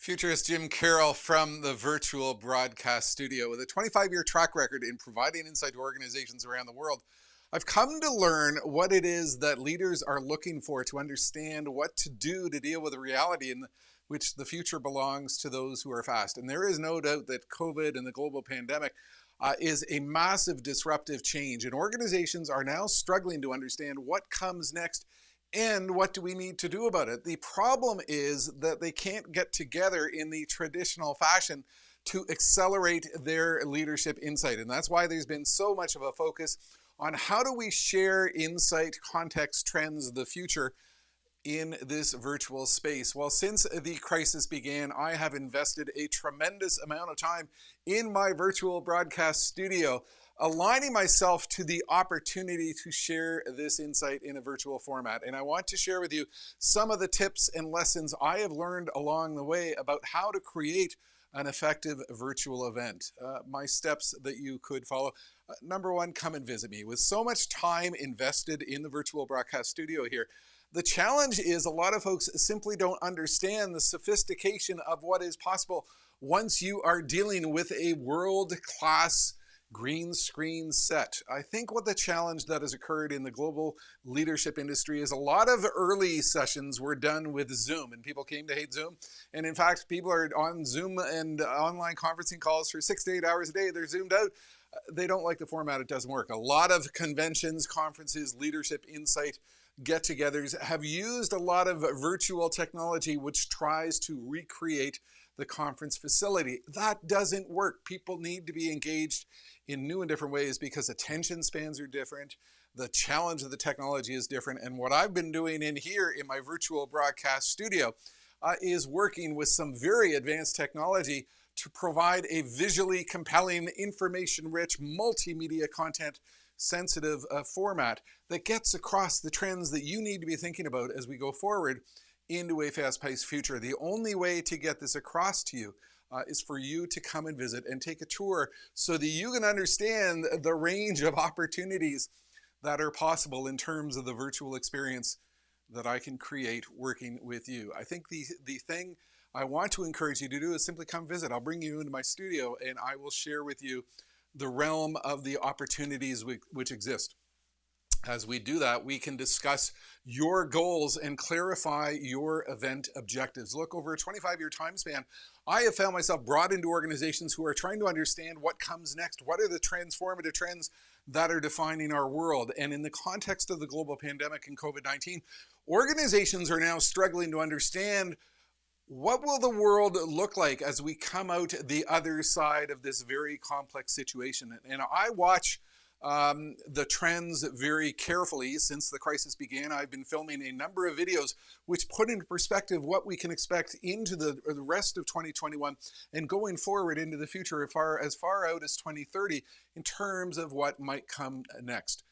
Futurist Jim Carroll from the virtual broadcast studio. With a 25-year track record in providing insight to organizations around the world, I've come to learn what it is that leaders are looking for to understand what to do to deal with a reality in which the future belongs to those who are fast. And there is no doubt that COVID and the global pandemic is a massive disruptive change. And organizations are now struggling to understand what comes next and what do we need to do about it. The problem is that they can't get together in the traditional fashion to accelerate their leadership insight. And that's why there's been so much of a focus on how do we share insight, context, trends, the future in this virtual space. Well, since the crisis began, I have invested a tremendous amount of time in my virtual broadcast studio, aligning myself to the opportunity to share this insight in a virtual format. And I want to share with you some of the tips and lessons I have learned along the way about how to create an effective virtual event. My steps that you could follow. Number one, come and visit me. With so much time invested in the virtual broadcast studio here, the challenge is a lot of folks simply don't understand the sophistication of what is possible once you are dealing with a world-class green screen set. I think what the challenge that has occurred in the global leadership industry is a lot of early sessions were done with Zoom, and people came to hate Zoom. And in fact, people are on Zoom and online conferencing calls for 6 to 8 hours a day. They're zoomed out. They don't like the format. It doesn't work. A lot of conventions, conferences, leadership insight get-togethers have used a lot of virtual technology which tries to recreate the conference facility. That doesn't work. People need to be engaged in new and different ways because attention spans are different. The challenge of the technology is different. And what I've been doing in here in my virtual broadcast studio is working with some very advanced technology to provide a visually compelling, information-rich, multimedia content sensitive format that gets across the trends that you need to be thinking about as we go forward into a fast-paced future. The only way to get this across to you is for you to come and visit and take a tour so that you can understand the range of opportunities that are possible in terms of the virtual experience that I can create working with you. I think the thing I want to encourage you to do is simply come visit. I'll bring you into my studio and I will share with you the realm of the opportunities which exist. As we do that, we can discuss your goals and clarify your event objectives. Look, over a 25-year time span, I have found myself brought into organizations who are trying to understand what comes next. What are the transformative trends that are defining our world? And in the context of the global pandemic and COVID-19, organizations are now struggling to understand what will the world look like as we come out the other side of this very complex situation. And I watch the trends very carefully since the crisis began. I've been filming a number of videos which put into perspective what we can expect into the rest of 2021 and going forward into the future as far out as 2030 in terms of what might come next.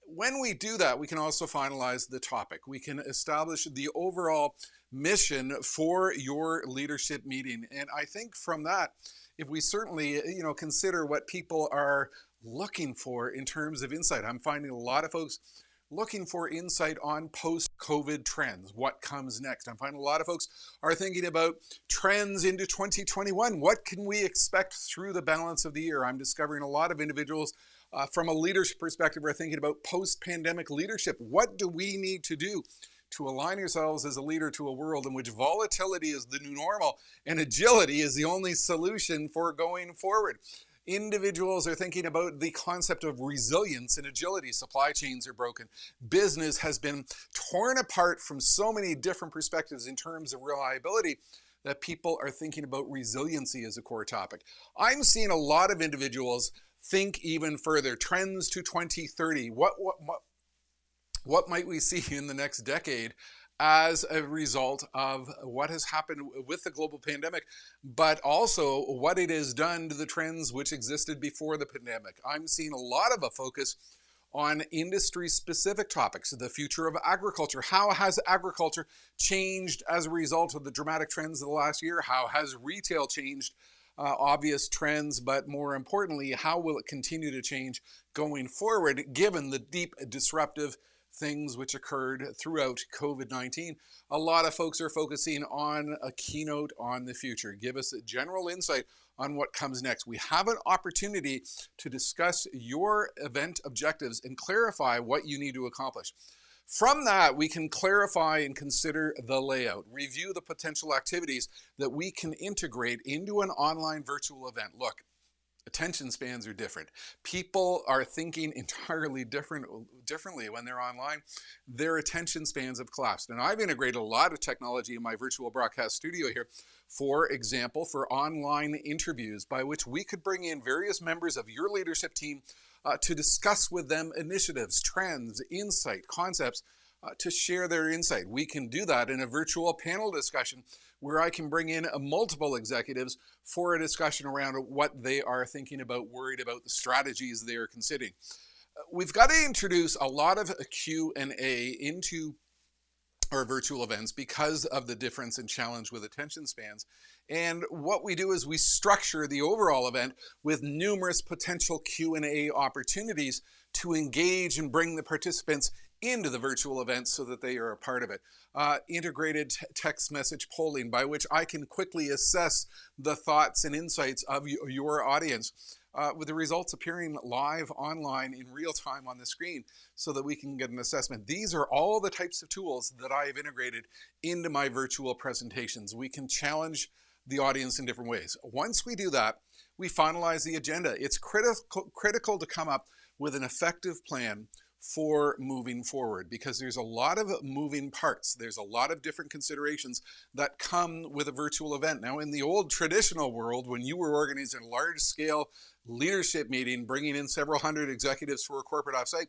When we do that, we can also finalize the topic. We can establish the overall mission for your leadership meeting. And I think from that, if we certainly, consider what people are looking for in terms of insight, I'm finding a lot of folks looking for insight on post-COVID trends. What comes next? I'm finding a lot of folks are thinking about trends into 2021. What can we expect through the balance of the year? I'm discovering a lot of individuals from a leadership perspective are thinking about post-pandemic leadership. What do we need to do to align ourselves as a leader to a world in which volatility is the new normal and agility is the only solution for going forward? Individuals are thinking about the concept of resilience and agility. Supply chains are broken. Business has been torn apart from so many different perspectives in terms of reliability that people are thinking about resiliency as a core topic. I'm seeing a lot of individuals think even further. Trends to 2030. What might we see in the next decade as a result of what has happened with the global pandemic, but also what it has done to the trends which existed before the pandemic? I'm seeing a lot of a focus on industry-specific topics. The future of agriculture. How has agriculture changed as a result of the dramatic trends of the last year? How has retail changed? Obvious trends, but more importantly, how will it continue to change going forward given the deep disruptive things which occurred throughout COVID-19. A lot of folks are focusing on a keynote on the future. Give us a general insight on what comes next. We have an opportunity to discuss your event objectives and clarify what you need to accomplish. From that, we can clarify and consider the layout, review the potential activities that we can integrate into an online virtual event. Look, attention spans are different. People are thinking entirely differently when they're online. Their attention spans have collapsed. And I've integrated a lot of technology in my virtual broadcast studio here, for example, for online interviews by which we could bring in various members of your leadership team to discuss with them initiatives, trends, insight, concepts, to share their insight. We can do that in a virtual panel discussion where I can bring in multiple executives for a discussion around what they are thinking about, worried about, the strategies they are considering. We've got to introduce a lot of Q&A into our virtual events because of the difference and challenge with attention spans. And what we do is we structure the overall event with numerous potential Q&A opportunities to engage and bring the participants into the virtual event so that they are a part of it. Integrated text message polling by which I can quickly assess the thoughts and insights of your audience, with the results appearing live online in real time on the screen so that we can get an assessment. These are all the types of tools that I have integrated into my virtual presentations. We can challenge the audience in different ways. Once we do that, we finalize the agenda. It's critical to come up with an effective plan for moving forward because there's a lot of moving parts. There's a lot of different considerations that come with a virtual event. Now, in the old traditional world, when you were organizing a large-scale leadership meeting, bringing in several hundred executives for a corporate offsite,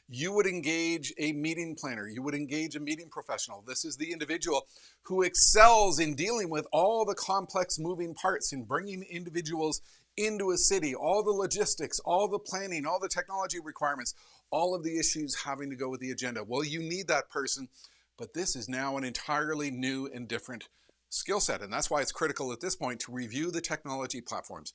you would engage a meeting planner. You would engage a meeting professional. This is the individual who excels in dealing with all the complex moving parts in bringing individuals into a city, all the logistics, all the planning, all the technology requirements, all of the issues having to go with the agenda. Well, you need that person, but this is now an entirely new and different skill set. And that's why it's critical at this point to review the technology platforms.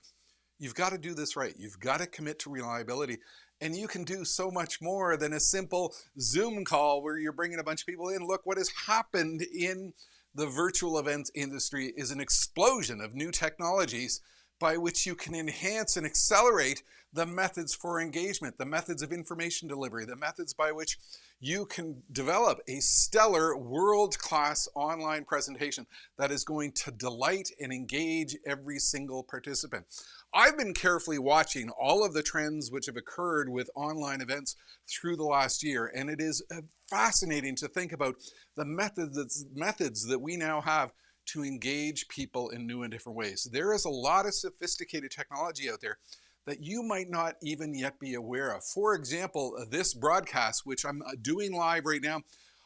You've got to do this right. You've got to commit to reliability. And you can do so much more than a simple Zoom call where you're bringing a bunch of people in. Look, what has happened in the virtual events industry is an explosion of new technologies by which you can enhance and accelerate the methods for engagement, the methods of information delivery, the methods by which you can develop a stellar world-class online presentation that is going to delight and engage every single participant. I've been carefully watching all of the trends which have occurred with online events through the last year, and it is fascinating to think about the methods that we now have to engage people in new and different ways. There is a lot of sophisticated technology out there that you might not even yet be aware of. For example, this broadcast, which I'm doing live right now,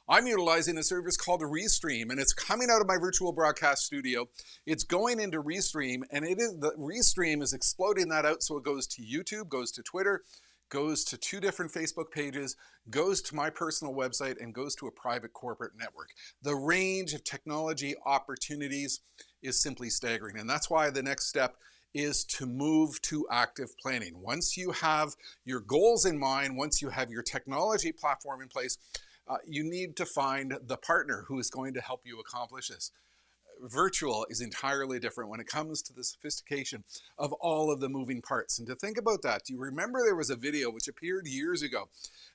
I'm utilizing a service called Restream, and it's coming out of my virtual broadcast studio. It's going into Restream, and the Restream is exploding that out so it goes to YouTube, goes to Twitter, goes to 2 different Facebook pages, goes to my personal website, and goes to a private corporate network. The range of technology opportunities is simply staggering, and that's why the next step is to move to active planning. Once you have your goals in mind, once you have your technology platform in place, you need to find the partner who is going to help you accomplish this. Virtual is entirely different when it comes to the sophistication of all of the moving parts. And to think about that, do you remember there was a video which appeared years ago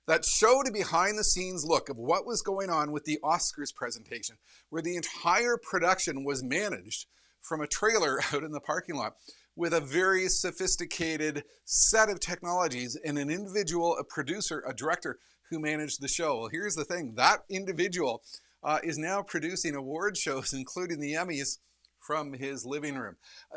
that showed a behind the scenes look of what was going on with the Oscars presentation, where the entire production was managed from a trailer out in the parking lot with a very sophisticated set of technologies and an individual, a producer, a director who managed the show. Well, here's the thing, that individual is now producing award shows, including the Emmys, from his living room.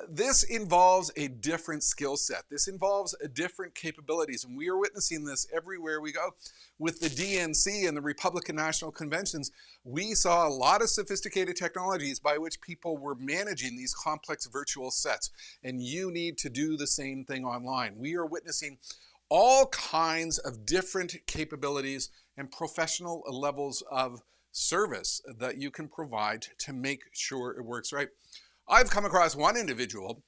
This involves a different skill set. This involves different capabilities, and we are witnessing this everywhere we go. With the DNC and the Republican National Conventions, we saw a lot of sophisticated technologies by which people were managing these complex virtual sets, and you need to do the same thing online. We are witnessing all kinds of different capabilities and professional levels of service that you can provide to make sure it works right. I've come across one individual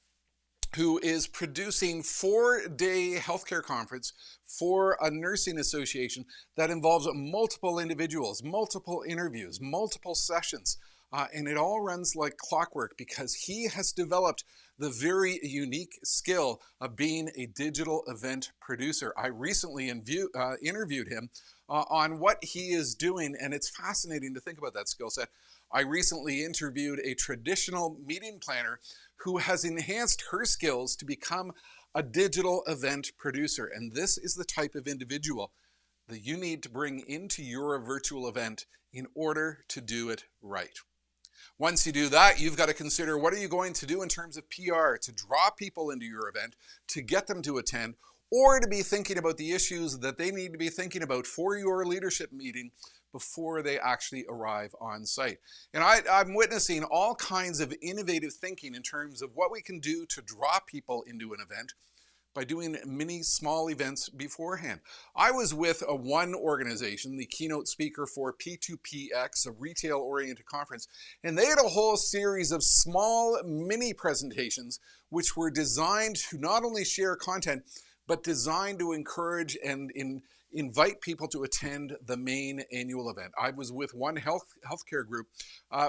who is producing 4-day healthcare conference for a nursing association that involves multiple individuals, multiple interviews, multiple sessions. And it all runs like clockwork because he has developed the very unique skill of being a digital event producer. I recently interviewed him on what he is doing, and it's fascinating to think about that skill set. I recently interviewed a traditional meeting planner who has enhanced her skills to become a digital event producer. And this is the type of individual that you need to bring into your virtual event in order to do it right. Once you do that, you've got to consider what are you going to do in terms of PR to draw people into your event, to get them to attend, or to be thinking about the issues that they need to be thinking about for your leadership meeting before they actually arrive on site. And I'm witnessing all kinds of innovative thinking in terms of what we can do to draw people into an event by doing mini small events beforehand. I was with one organization, the keynote speaker for P2PX, a retail-oriented conference, and they had a whole series of small mini presentations which were designed to not only share content, but designed to encourage and invite people to attend the main annual event. I was with one healthcare group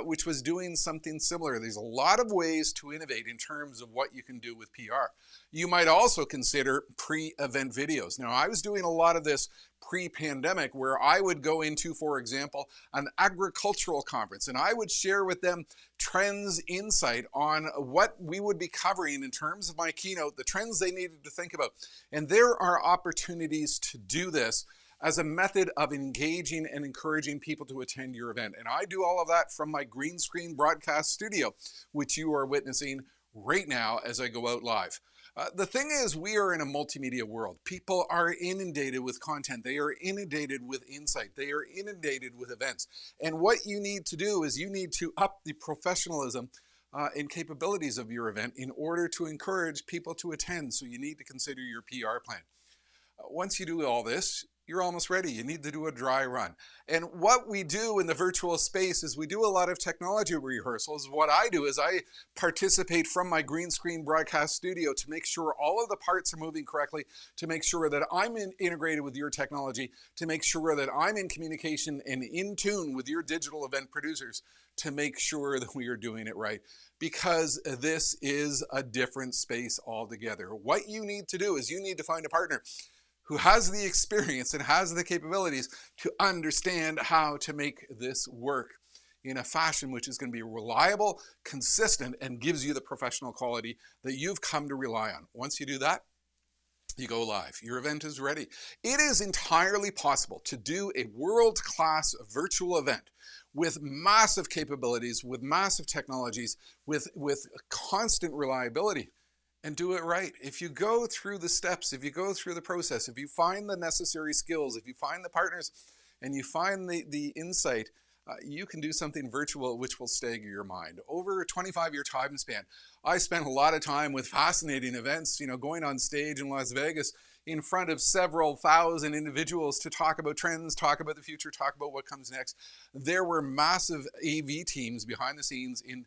which was doing something similar. There's a lot of ways to innovate in terms of what you can do with PR. You might also consider pre-event videos. Now, I was doing a lot of this pre-pandemic where I would go into, for example, an agricultural conference, and I would share with them trends, insight on what we would be covering in terms of my keynote, the trends they needed to think about. And there are opportunities to do this as a method of engaging and encouraging people to attend your event. And I do all of that from my green screen broadcast studio, which you are witnessing right now as I go out live. The thing is, we are in a multimedia world. People are inundated with content. They are inundated with insight. They are inundated with events. And what you need to do is you need to up the professionalism and capabilities of your event in order to encourage people to attend. So you need to consider your PR plan. Once you do all this, you're almost ready. You need to do a dry run. And what we do in the virtual space is we do a lot of technology rehearsals. What I do is I participate from my green screen broadcast studio to make sure all of the parts are moving correctly, to make sure that I'm integrated with your technology, to make sure that I'm in communication and in tune with your digital event producers to make sure that we are doing it right. Because this is a different space altogether. What you need to do is you need to find a partner who has the experience and has the capabilities to understand how to make this work in a fashion which is going to be reliable, consistent, and gives you the professional quality that you've come to rely on. Once you do that, you go live. Your event is ready. It is entirely possible to do a world-class virtual event with massive capabilities, with massive technologies, with constant reliability, and do it right. If you go through the steps, if you go through the process, if you find the necessary skills, if you find the partners, and you find the insight, you can do something virtual which will stagger your mind. Over a 25-year time span, I spent a lot of time with fascinating events, going on stage in Las Vegas in front of several thousand individuals to talk about trends, talk about the future, talk about what comes next. There were massive AV teams behind the scenes in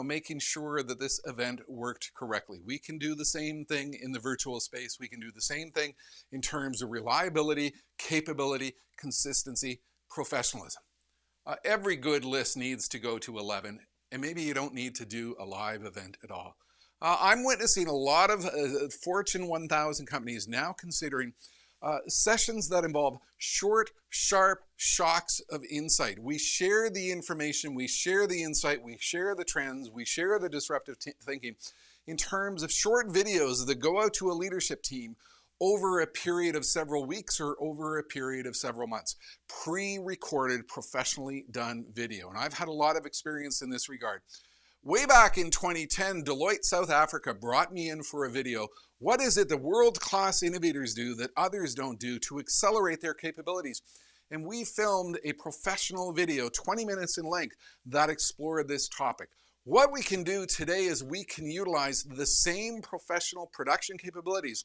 making sure that this event worked correctly. We can do the same thing in the virtual space. We can do the same thing in terms of reliability, capability, consistency, professionalism. Every good list needs to go to 11, and maybe you don't need to do a live event at all. I'm witnessing a lot of Fortune 1000 companies now considering sessions that involve short, sharp shocks of insight. We share the information, we share the insight, we share the trends, we share the disruptive thinking in terms of short videos that go out to a leadership team over a period of several weeks or over a period of several months. Pre-recorded, professionally done video. And I've had a lot of experience in this regard. Way back in 2010, Deloitte South Africa brought me in for a video. What is it that world-class innovators do that others don't do to accelerate their capabilities? And we filmed a professional video, 20 minutes in length, that explored this topic. What we can do today is we can utilize the same professional production capabilities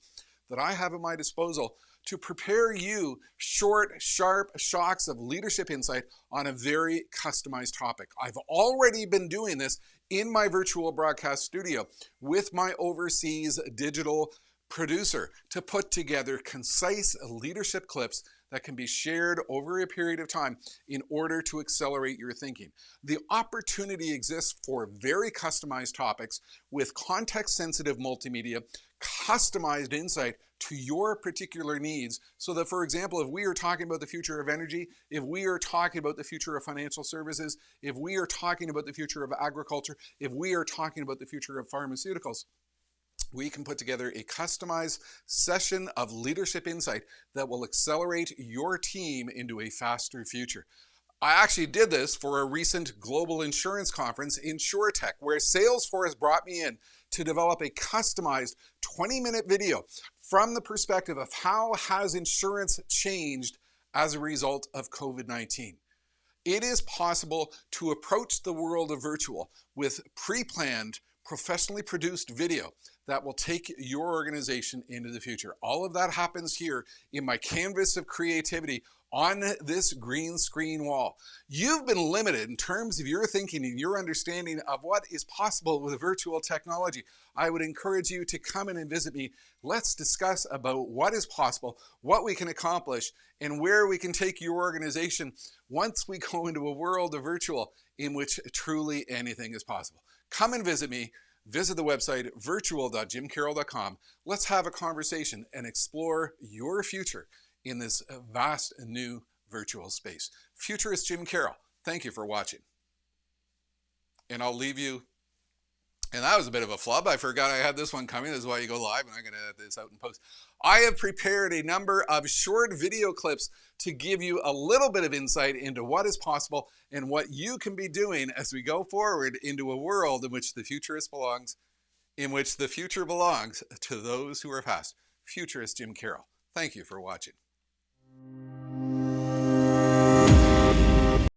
that I have at my disposal to prepare you short, sharp shocks of leadership insight on a very customized topic. I've already been doing this in my virtual broadcast studio with my overseas digital producer to put together concise leadership clips that can be shared over a period of time in order to accelerate your thinking. The opportunity exists for very customized topics with context-sensitive multimedia, customized insight to your particular needs, so that, for example, if we are talking about the future of energy, if we are talking about the future of financial services, if we are talking about the future of agriculture, if we are talking about the future of pharmaceuticals, we can put together a customized session of leadership insight that will accelerate your team into a faster future. I actually did this for a recent global insurance conference, InsurTech, where Salesforce brought me in to develop a customized 20-minute video from the perspective of how has insurance changed as a result of COVID-19. It is possible to approach the world of virtual with pre-planned, professionally produced video that will take your organization into the future. All of that happens here in my canvas of creativity on this green screen wall. You've been limited in terms of your thinking and your understanding of what is possible with virtual technology. I would encourage you to come in and visit me. Let's discuss about what is possible, what we can accomplish, and where we can take your organization once we go into a world of virtual in which truly anything is possible. Come and visit me. Visit the website virtual.jimcarroll.com. Let's have a conversation and explore your future in this vast new virtual space. Futurist Jim Carroll, thank you for watching. And I'll leave you. And that was a bit of a flub. I forgot I had this one coming. This is why you go live, and I'm going to edit this out in post. I have prepared a number of short video clips to give you a little bit of insight into what is possible and what you can be doing as we go forward into a world in which the future belongs to those who are past. Futurist Jim Carroll. Thank you for watching.